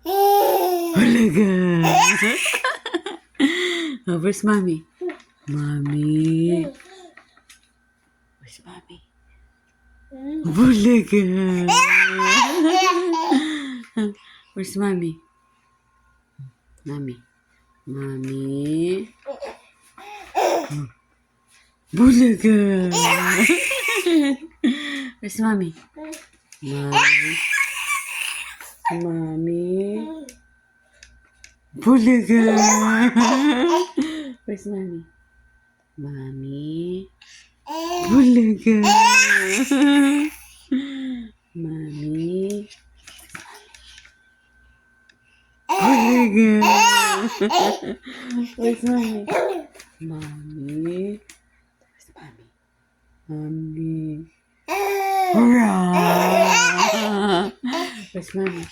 Halaga. Oh, where's mommy? Mommy. Where's mommy? Halaga. Where's mommy? Mommy. Mommy. Bulaga. Where's mommy? Mommy. Mommy. Bulaga. Where's mommy? Mommy. Bulaga. Mommy. Bulaga. Where's mommy? Mommy. Where's mommy? Mommy. Hurrah! Where's mommy?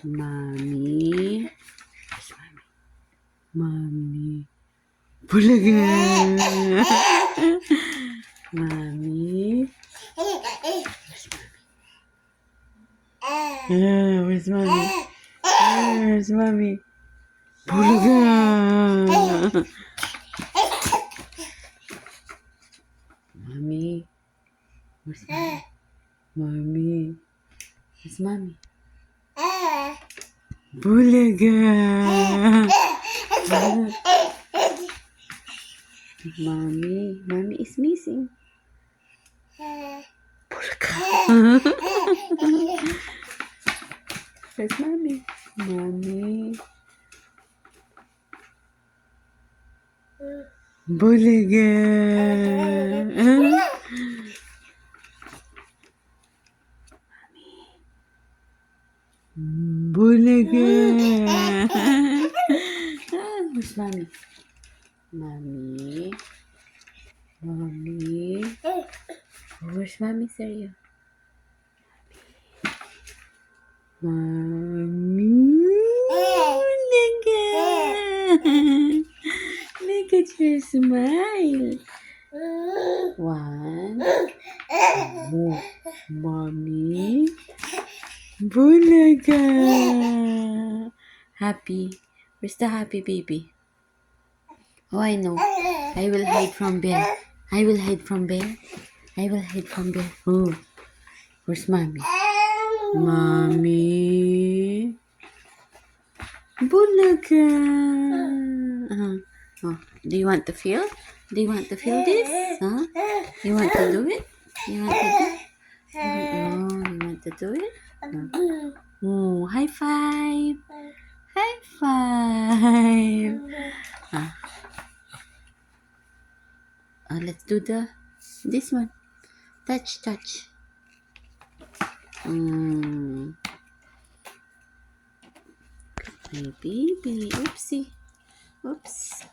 Mommy. Where's mommy? Mommy. Bulaga. Mommy. Where's mommy? Where's mommy? Bulaga. Mommy. Where's mommy? Mommy. Where's mommy? Bulaga. Mommy. Mommy is missing. Bulaga. Where's mommy? Mommy. Bulaga. Bulaga. Where's mommy? Mommy. Mommy. Where's mommy, Sergio? Mommy. Bulaga. Look at your smile. One. More. Mommy. Bulaga. Happy. Where's the happy baby? Oh, I know. I will hide from bear. I will hide from bear. I will hide from bear. Oh, where's mommy? Mommy. Bulaga. Oh, do you want to feel? Do you want to feel this? Huh? You want to do it? You want to do it? You want to do it? Oh, high five. High five. Let's do this one. Touch. My baby. Oopsie. Oops.